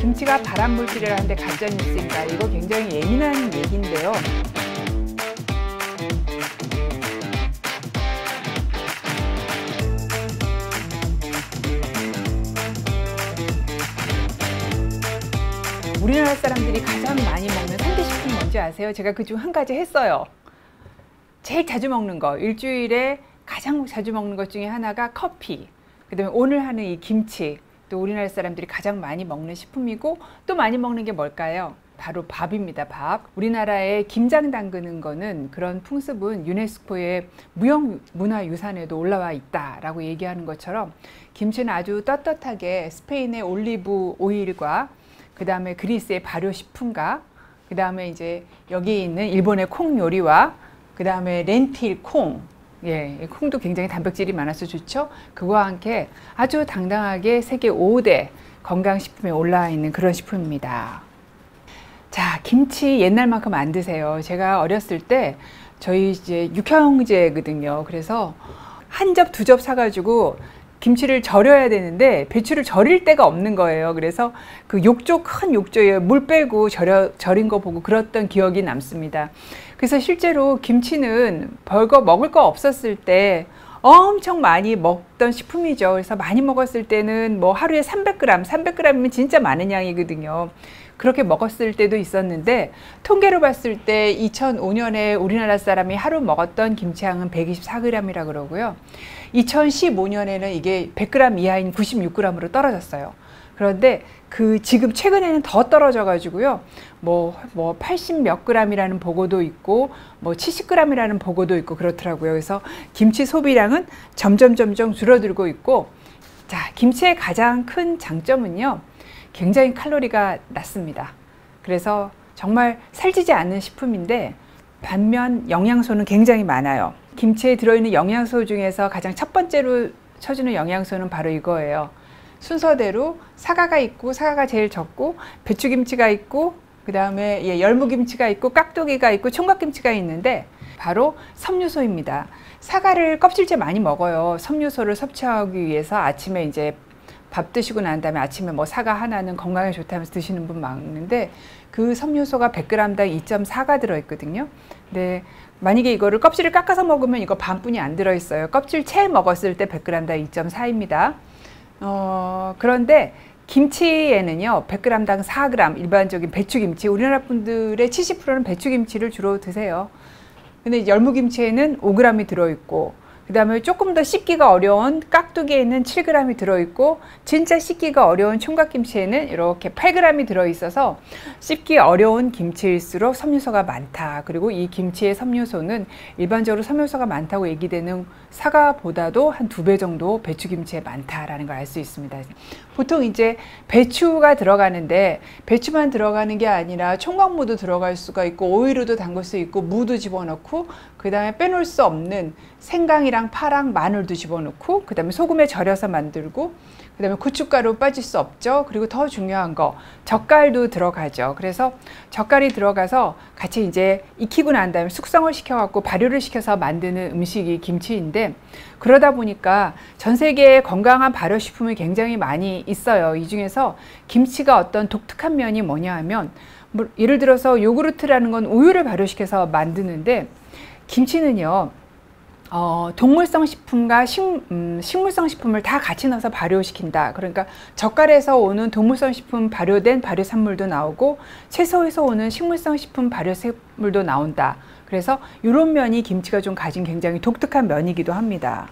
김치가 발암물질이라는데 가짜뉴스인가? 이거 굉장히 예민한 얘기인데요. 우리나라 사람들이 가장 많이 먹는 3대 식품 뭔지 아세요? 제가 그중 한 가지 했어요. 제일 자주 먹는 거, 일주일에 가장 자주 먹는 것 중에 하나가 커피, 그 다음에 오늘 하는 이 김치, 또 우리나라 사람들이 가장 많이 먹는 식품이고, 또 많이 먹는 게 뭘까요? 바로 밥입니다. 밥. 우리나라에 김장 담그는 거는, 그런 풍습은 유네스코의 무형문화유산에도 올라와 있다라고 얘기하는 것처럼, 김치는 아주 떳떳하게 스페인의 올리브 오일과 그 다음에 그리스의 발효식품과 그 다음에 이제 여기 있는 일본의 콩 요리와 그 다음에 렌틸 콩, 예, 콩도 굉장히 단백질이 많아서 좋죠. 그거와 함께 아주 당당하게 세계 5대 건강식품에 올라와 있는 그런 식품입니다. 자, 김치 옛날만큼 안 드세요. 제가 어렸을 때 저희 이제 6형제거든요. 그래서 한 접, 두 접 사가지고 김치를 절여야 되는데 배추를 절일 데가 없는 거예요. 그래서 그 욕조, 큰 욕조에 물 빼고 절인 거 보고 그랬던 기억이 남습니다. 그래서 실제로 김치는 별거 먹을 거 없었을 때 엄청 많이 먹던 식품이죠. 그래서 많이 먹었을 때는 뭐 하루에 300g, 300g이면 진짜 많은 양이거든요. 그렇게 먹었을 때도 있었는데, 통계로 봤을 때 2005년에 우리나라 사람이 하루 먹었던 김치향은 124g이라 그러고요. 2015년에는 이게 100g 이하인 96g으로 떨어졌어요. 그런데 지금 최근에는 더 떨어져 가지고요. 뭐 80 몇 g이라는 보고도 있고, 뭐 70g이라는 보고도 있고 그렇더라고요. 그래서 김치 소비량은 점점 줄어들고 있고, 자, 김치의 가장 큰 장점은요, 굉장히 칼로리가 낮습니다. 그래서 정말 살찌지 않는 식품인데, 반면 영양소는 굉장히 많아요. 김치에 들어있는 영양소 중에서 가장 첫 번째로 쳐주는 영양소는 바로 이거예요. 순서대로 사과가 있고, 사과가 제일 적고, 배추김치가 있고, 그 다음에 열무김치가 있고, 깍두기가 있고, 총각김치가 있는데, 바로 섬유소입니다. 사과를 껍질째 많이 먹어요. 섬유소를 섭취하기 위해서. 아침에 이제 밥 드시고 난 다음에 아침에 뭐 사과 하나는 건강에 좋다면서 드시는 분 많은데, 그 섬유소가 100g당 2.4가 들어있거든요. 근데 만약에 이거를 껍질을 깎아서 먹으면 이거 반뿐이 안 들어있어요. 껍질 채 먹었을 때 100g당 2.4입니다. 그런데 김치에는요, 100g당 4g, 일반적인 배추김치, 우리나라 분들의 70%는 배추김치를 주로 드세요. 근데 열무김치에는 5g이 들어있고, 그 다음에 조금 더 씹기가 어려운 깍두기에는 7g이 들어있고, 진짜 씹기가 어려운 총각김치에는 이렇게 8g이 들어있어서 씹기 어려운 김치일수록 섬유소가 많다. 그리고 이 김치의 섬유소는 일반적으로 섬유소가 많다고 얘기되는 사과보다도 한 2배 정도 배추김치에 많다라는 걸 알 수 있습니다. 보통 이제 배추가 들어가는데, 배추만 들어가는 게 아니라 총각무도 들어갈 수가 있고, 오이로도 담글 수 있고, 무도 집어넣고, 그 다음에 빼놓을 수 없는 생강이랑 파랑, 마늘도 집어넣고, 그 다음에 소금에 절여서 만들고, 그 다음에 고춧가루 빠질 수 없죠. 그리고 더 중요한 거, 젓갈도 들어가죠. 그래서 젓갈이 들어가서 같이 이제 익히고 난 다음에 숙성을 시켜갖고 발효를 시켜서 만드는 음식이 김치인데, 그러다 보니까 전 세계에 건강한 발효식품이 굉장히 많이 있어요. 이 중에서 김치가 어떤 독특한 면이 뭐냐 하면, 뭐 예를 들어서 요구르트라는 건 우유를 발효시켜서 만드는데, 김치는요, 동물성 식품과 식물성 식품을 다 같이 넣어서 발효시킨다. 그러니까 젓갈에서 오는 동물성 식품 발효된 발효산물도 나오고, 채소에서 오는 식물성 식품 발효산물도 나온다. 그래서 이런 면이 김치가 좀 가진 굉장히 독특한 면이기도 합니다.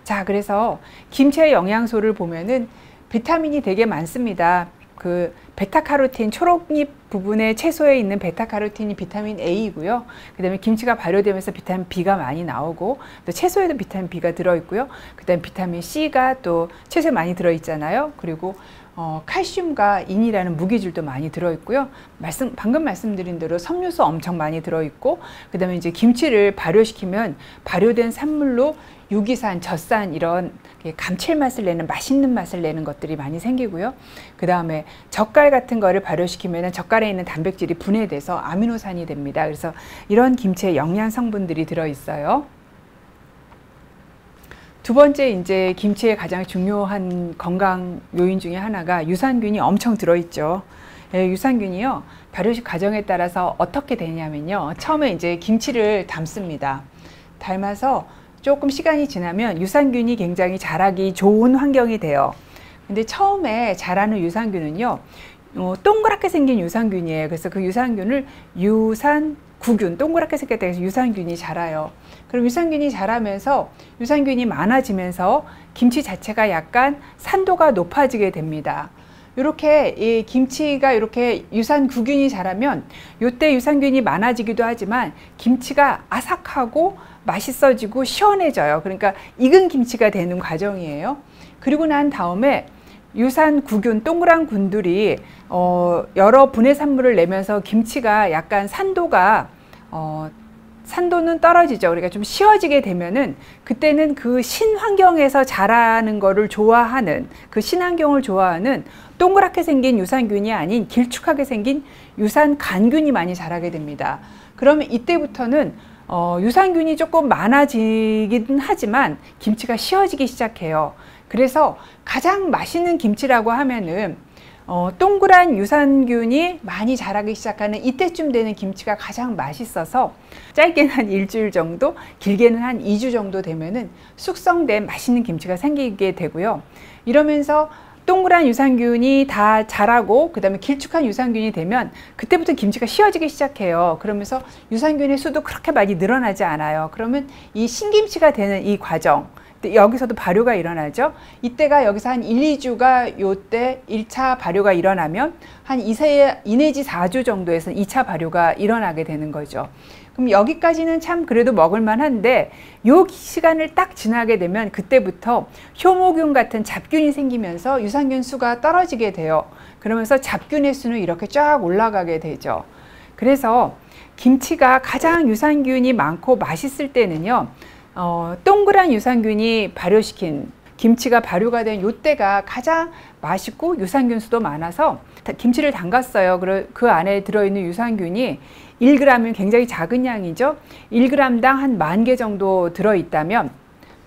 자, 그래서 김치의 영양소를 보면은 비타민이 되게 많습니다. 그 베타카로틴, 초록잎 부분의 채소에 있는 베타카로틴이 비타민 A이고요. 그 다음에 김치가 발효되면서 비타민 B가 많이 나오고, 또 채소에도 비타민 B가 들어있고요. 그 다음에 비타민 C가 또 채소에 많이 들어있잖아요. 그리고 칼슘과 인이라는 무기질도 많이 들어있고요. 방금 말씀드린 대로 섬유소 엄청 많이 들어있고, 그 다음에 이제 김치를 발효시키면 발효된 산물로 유기산, 젖산 이런 감칠맛을 내는, 맛있는 맛을 내는 것들이 많이 생기고요. 그 다음에 젓갈 같은 거를 발효시키면 젓갈에 있는 단백질이 분해돼서 아미노산이 됩니다. 그래서 이런 김치에 영양 성분들이 들어있어요. 두 번째 이제 김치의 가장 중요한 건강 요인 중에 하나가 유산균이 엄청 들어있죠. 예, 유산균이요. 발효식 과정에 따라서 어떻게 되냐면요. 처음에 이제 김치를 담습니다. 담아서 조금 시간이 지나면 유산균이 굉장히 자라기 좋은 환경이 돼요. 근데 처음에 자라는 유산균은요. 동그랗게 생긴 유산균이에요. 그래서 그 유산균을 유산구균, 동그랗게 생겼다 해서 유산균이 자라요. 그럼 유산균이 자라면서 유산균이 많아지면서 김치 자체가 약간 산도가 높아지게 됩니다. 이렇게 이 김치가 이렇게 유산구균이 자라면 이때 유산균이 많아지기도 하지만 김치가 아삭하고 맛있어지고 시원해져요. 그러니까 익은 김치가 되는 과정이에요. 그리고 난 다음에 유산구균, 동그란 균들이 여러 분해 산물을 내면서 김치가 약간 산도는 떨어지죠. 그러니까 좀 쉬워지게 되면은 그때는 그 신환경에서 자라는 거를 좋아하는, 그 신환경을 좋아하는 동그랗게 생긴 유산균이 아닌 길쭉하게 생긴 유산간균이 많이 자라게 됩니다. 그러면 이때부터는 유산균이 조금 많아지긴 하지만 김치가 쉬워지기 시작해요. 그래서 가장 맛있는 김치라고 하면은 동그란 유산균이 많이 자라기 시작하는 이때쯤 되는 김치가 가장 맛있어서 짧게는 한 일주일 정도, 길게는 한 2주 정도 되면은 숙성된 맛있는 김치가 생기게 되고요. 이러면서 동그란 유산균이 다 자라고 그 다음에 길쭉한 유산균이 되면 그때부터 김치가 쉬워지기 시작해요. 그러면서 유산균의 수도 그렇게 많이 늘어나지 않아요. 그러면 이 신김치가 되는 이 과정, 여기서도 발효가 일어나죠. 이때가 여기서 한 1, 2주가 요때 1차 발효가 일어나면 한 2 내지 4주 정도에서 2차 발효가 일어나게 되는 거죠. 그럼 여기까지는 참 그래도 먹을만 한데 요 시간을 딱 지나게 되면 그때부터 효모균 같은 잡균이 생기면서 유산균 수가 떨어지게 돼요. 그러면서 잡균의 수는 이렇게 쫙 올라가게 되죠. 그래서 김치가 가장 유산균이 많고 맛있을 때는요. 동그란 유산균이 발효시킨 김치가 발효가 된 요때가 가장 맛있고 유산균 수도 많아서 김치를 담갔어요. 그 안에 들어있는 유산균이 1g이면 굉장히 작은 양이죠. 1g당 한 10,000개 정도 들어있다면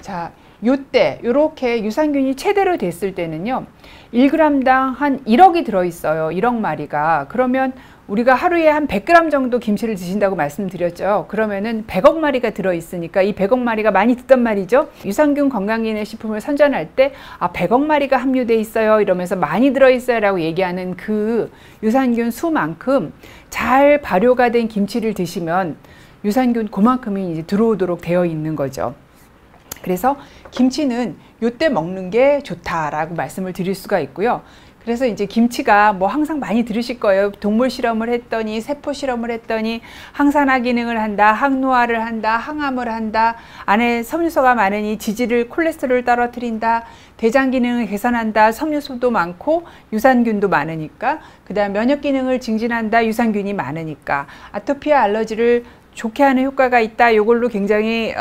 자, 요때 요렇게 유산균이 최대로 됐을 때는요. 1g당 한 1억이 들어있어요. 1억 마리가. 그러면 우리가 하루에 한 100g 정도 김치를 드신다고 말씀드렸죠. 그러면은 100억 마리가 들어있으니까 이 100억 마리가 많이 듣단 말이죠. 유산균 건강기능식품을 선전할 때 100억 마리가 함유돼 있어요. 이러면서 많이 들어있어요 라고 얘기하는 그 유산균 수만큼 잘 발효가 된 김치를 드시면 유산균 그만큼이 이제 들어오도록 되어 있는 거죠. 그래서 김치는 요때 먹는 게 좋다라고 말씀을 드릴 수가 있고요. 그래서 이제 김치가 뭐 항상 많이 들으실 거예요. 동물 실험을 했더니, 세포 실험을 했더니 항산화 기능을 한다, 항노화를 한다, 항암을 한다, 안에 섬유소가 많으니 지질을, 콜레스테롤을 떨어뜨린다, 대장 기능을 개선한다, 섬유소도 많고 유산균도 많으니까, 그 다음 면역 기능을 증진한다, 유산균이 많으니까, 아토피와 알러지를 좋게 하는 효과가 있다. 이걸로 굉장히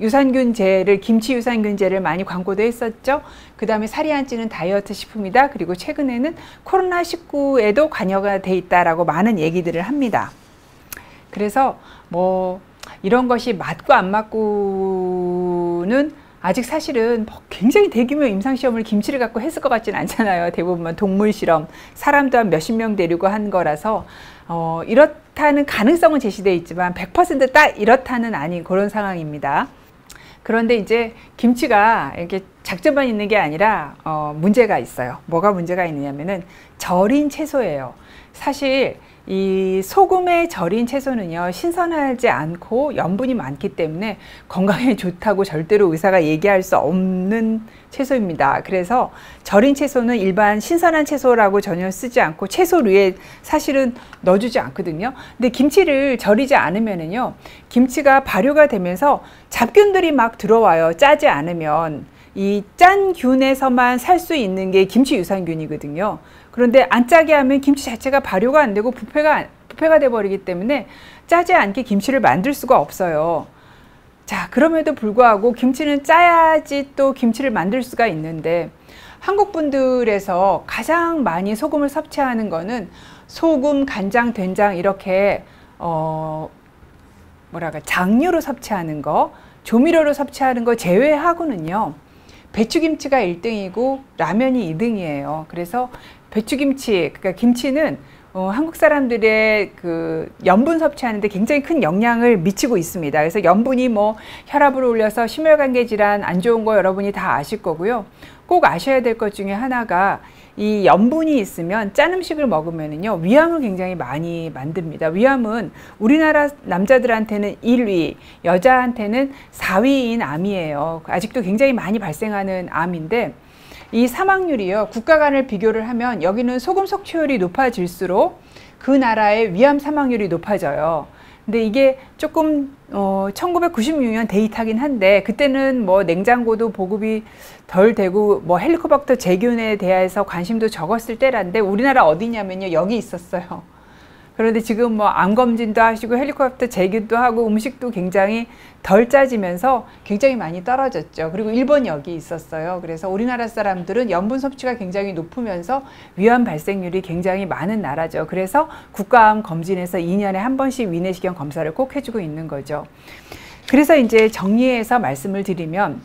유산균제를, 김치 유산균제를 많이 광고도 했었죠. 그 다음에 살이 안 찌는 다이어트 식품이다. 그리고 최근에는 코로나19에도 관여가 돼 있다라고 많은 얘기들을 합니다. 그래서 뭐 이런 것이 맞고 안 맞고는 아직 사실은 굉장히 대규모 임상시험을 김치를 갖고 했을 것 같지는 않잖아요. 대부분 동물 실험, 사람도 한 몇십 명 데리고 한 거라서 이렇다는 가능성은 제시되어 있지만 100% 딱 이렇다는 아닌 그런 상황입니다. 그런데 이제 김치가 이렇게 장점만 있는 게 아니라 문제가 있어요. 뭐가 문제가 있느냐면은 절인 채소예요. 사실 이 소금에 절인 채소는요, 신선하지 않고 염분이 많기 때문에 건강에 좋다고 절대로 의사가 얘기할 수 없는 채소입니다. 그래서 절인 채소는 일반 신선한 채소라고 전혀 쓰지 않고 채소류에 사실은 넣어주지 않거든요. 근데 김치를 절이지 않으면은요, 김치가 발효가 되면서 잡균들이 막 들어와요. 짜지 않으면. 이 짠 균에서만 살 수 있는 게 김치 유산균이거든요. 그런데 안 짜게 하면 김치 자체가 발효가 안 되고 부패가 돼 버리기 때문에 짜지 않게 김치를 만들 수가 없어요. 자, 그럼에도 불구하고 김치는 짜야지 또 김치를 만들 수가 있는데, 한국 분들에서 가장 많이 소금을 섭취하는 거는 소금, 간장, 된장 이렇게 장류로 섭취하는 거, 조미료로 섭취하는 거 제외하고는요, 배추김치가 1등이고 라면이 2등이에요. 그래서 배추김치, 그러니까 김치는 한국 사람들의 그 염분 섭취하는데 굉장히 큰 영향을 미치고 있습니다. 그래서 염분이 뭐 혈압을 올려서 심혈관계 질환 안 좋은 거 여러분이 다 아실 거고요. 꼭 아셔야 될 것 중에 하나가, 이 염분이 있으면 짠 음식을 먹으면은요, 위암을 굉장히 많이 만듭니다. 위암은 우리나라 남자들한테는 1위, 여자한테는 4위인 암이에요. 아직도 굉장히 많이 발생하는 암인데, 이 사망률이요, 국가 간을 비교를 하면 여기는 소금 섭취율이 높아질수록 그 나라의 위암 사망률이 높아져요. 근데 이게 조금 1996년 데이터긴 한데, 그때는 뭐 냉장고도 보급이 덜 되고 뭐 헬리코박터 제균에 대해서 관심도 적었을 때란데, 우리나라 어디냐면요, 여기 있었어요. 그런데 지금 뭐 암검진도 하시고 헬리코박터 제균도 하고 음식도 굉장히 덜 짜지면서 굉장히 많이 떨어졌죠. 그리고 일본 여기 있었어요. 그래서 우리나라 사람들은 염분 섭취가 굉장히 높으면서 위암 발생률이 굉장히 많은 나라죠. 그래서 국가암 검진에서 2년에 한 번씩 위내시경 검사를 꼭 해주고 있는 거죠. 그래서 이제 정리해서 말씀을 드리면,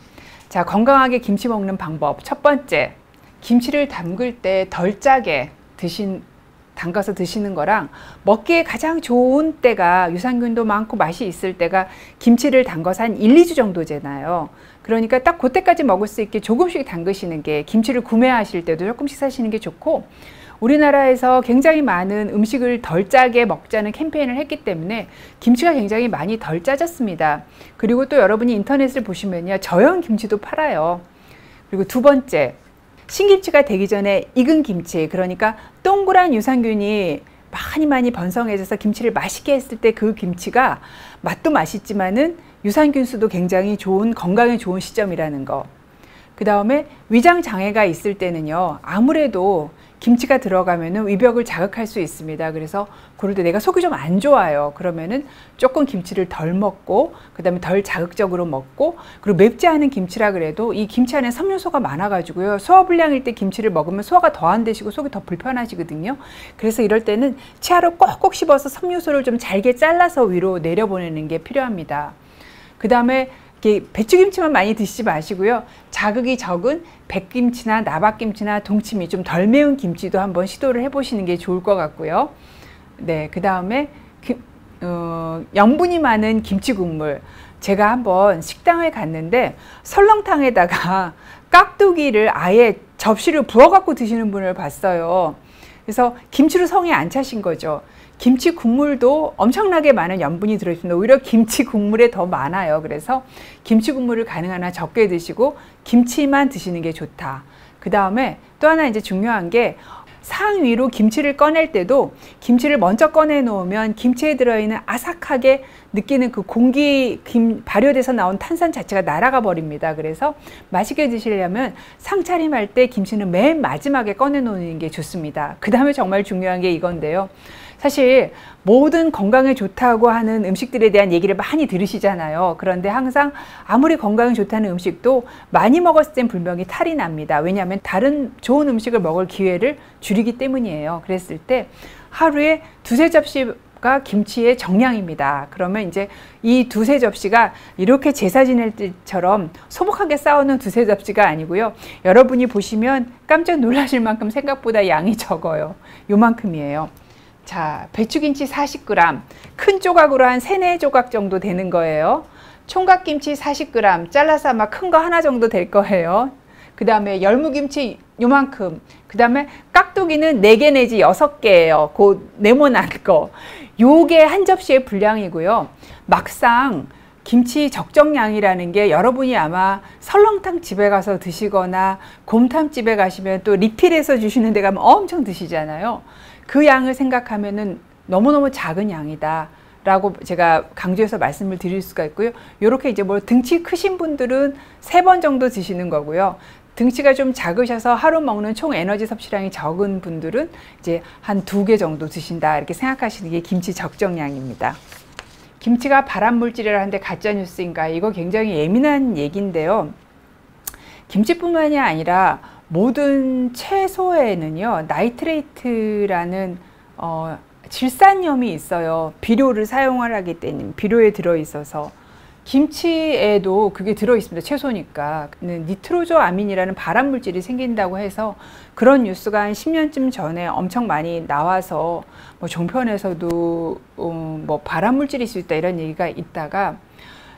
자, 건강하게 김치 먹는 방법. 첫 번째, 김치를 담글 때 덜 짜게 담가서 드시는 거랑, 먹기에 가장 좋은 때가, 유산균도 많고 맛이 있을 때가 김치를 담가서 한 1, 2주 정도잖아요. 그러니까 딱 그때까지 먹을 수 있게 조금씩 담그시는 게, 김치를 구매하실 때도 조금씩 사시는 게 좋고, 우리나라에서 굉장히 많은 음식을 덜 짜게 먹자는 캠페인을 했기 때문에 김치가 굉장히 많이 덜 짜졌습니다. 그리고 또 여러분이 인터넷을 보시면요, 저염 김치도 팔아요. 그리고 두 번째, 신김치가 되기 전에 익은 김치, 그러니까 동그란 유산균이 많이 번성해져서 김치를 맛있게 했을 때 그 김치가 맛도 맛있지만은 유산균 수도 굉장히 좋은, 건강에 좋은 시점이라는 거. 그 다음에 위장 장애가 있을 때는요, 아무래도 김치가 들어가면은 위벽을 자극할 수 있습니다. 그래서 그럴 때 내가 속이 좀 안 좋아요. 그러면은 조금 김치를 덜 먹고, 그 다음에 덜 자극적으로 먹고, 그리고 맵지 않은 김치라 그래도 이 김치 안에 섬유소가 많아가지고요, 소화불량일 때 김치를 먹으면 소화가 더 안 되시고 속이 더 불편하시거든요. 그래서 이럴 때는 치아로 꼭꼭 씹어서 섬유소를 좀 잘게 잘라서 위로 내려보내는 게 필요합니다. 그 다음에 배추김치만 많이 드시지 마시고요, 자극이 적은 백김치나 나박김치나 동치미, 좀 덜 매운 김치도 한번 시도를 해보시는 게 좋을 것 같고요. 네, 그 다음에 염분이 많은 김치 국물. 제가 한번 식당에 갔는데 설렁탕에다가 깍두기를 아예 접시를 부어 갖고 드시는 분을 봤어요. 그래서 김치로 성에 안 차신 거죠. 김치 국물도 엄청나게 많은 염분이 들어있습니다. 오히려 김치 국물에 더 많아요. 그래서 김치 국물을 가능한 한 적게 드시고 김치만 드시는 게 좋다. 그 다음에 또 하나 이제 중요한 게, 상위로 김치를 꺼낼 때도 김치를 먼저 꺼내 놓으면 김치에 들어있는 아삭하게 느끼는 그 공기, 발효돼서 나온 탄산 자체가 날아가 버립니다. 그래서 맛있게 드시려면 상차림할 때 김치는 맨 마지막에 꺼내 놓는 게 좋습니다. 그 다음에 정말 중요한 게 이건데요, 사실 모든 건강에 좋다고 하는 음식들에 대한 얘기를 많이 들으시잖아요. 그런데 항상 아무리 건강에 좋다는 음식도 많이 먹었을 땐 분명히 탈이 납니다. 왜냐하면 다른 좋은 음식을 먹을 기회를 줄이기 때문이에요. 그랬을 때 하루에 2~3접시가 김치의 정량입니다. 그러면 이제 이 2~3접시가 이렇게 제사 지낼 때처럼 소복하게 쌓아놓은 2~3접시가 아니고요, 여러분이 보시면 깜짝 놀라실 만큼 생각보다 양이 적어요. 요만큼이에요. 자, 배추김치 40g, 큰 조각으로 한 3~4조각 정도 되는 거예요. 총각김치 40g, 잘라서 아마 큰 거 하나 정도 될 거예요. 그 다음에 열무김치 요만큼, 그 다음에 깍두기는 4개 내지 6개예요. 그 네모난 거. 요게 한 접시의 분량이고요. 막상 김치 적정량이라는 게, 여러분이 아마 설렁탕 집에 가서 드시거나 곰탕 집에 가시면 또 리필해서 주시는 데 가면 엄청 드시잖아요. 그 양을 생각하면은 너무너무 작은 양이다 라고 제가 강조해서 말씀을 드릴 수가 있고요. 요렇게 이제 뭐 등치 크신 분들은 3번 정도 드시는 거고요. 등치가 좀 작으셔서 하루 먹는 총 에너지 섭취량이 적은 분들은 이제 한 2개 정도 드신다, 이렇게 생각하시는 게 김치 적정량입니다. 김치가 발암물질이라는데 가짜뉴스인가? 이거 굉장히 예민한 얘기인데요. 김치뿐만이 아니라 모든 채소에는요, 나이트레이트라는 질산염이 있어요. 비료를 사용을 하기 때문에, 비료에 들어있어서. 김치에도 그게 들어있습니다. 채소니까. 니트로조아민이라는 발암물질이 생긴다고 해서 그런 뉴스가 한 10년쯤 전에 엄청 많이 나와서 뭐 종편에서도 뭐 발암물질이 있을 수 있다 이런 얘기가 있다가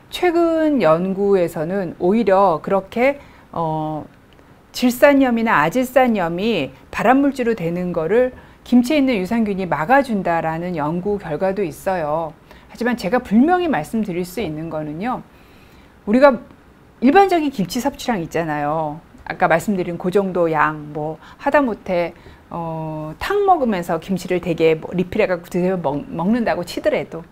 최근 연구에서는 오히려 그렇게 질산염이나 아질산염이 발암물질로 되는 거를 김치에 있는 유산균이 막아준다라는 연구 결과도 있어요. 하지만 제가 분명히 말씀드릴 수 있는 거는요, 우리가 일반적인 김치 섭취량 있잖아요. 아까 말씀드린 그 정도 양, 뭐 하다못해 탕 먹으면서 김치를 되게 리필해갖고 먹는다고 치더라도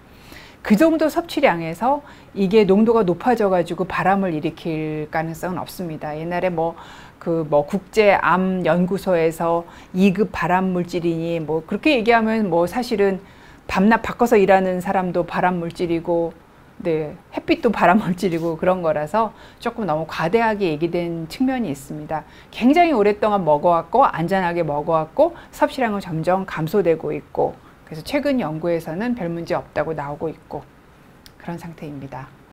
그 정도 섭취량에서 이게 농도가 높아져가지고 발암을 일으킬 가능성은 없습니다. 옛날에 국제암연구소에서 2급 발암물질이니 뭐 그렇게 얘기하면 뭐 사실은 밤낮 바꿔서 일하는 사람도 발암물질이고, 네, 햇빛도 발암물질이고 그런 거라서 조금 너무 과대하게 얘기된 측면이 있습니다. 굉장히 오랫동안 먹어왔고 안전하게 먹어왔고 섭취량은 점점 감소되고 있고, 그래서 최근 연구에서는 별 문제 없다고 나오고 있고 그런 상태입니다.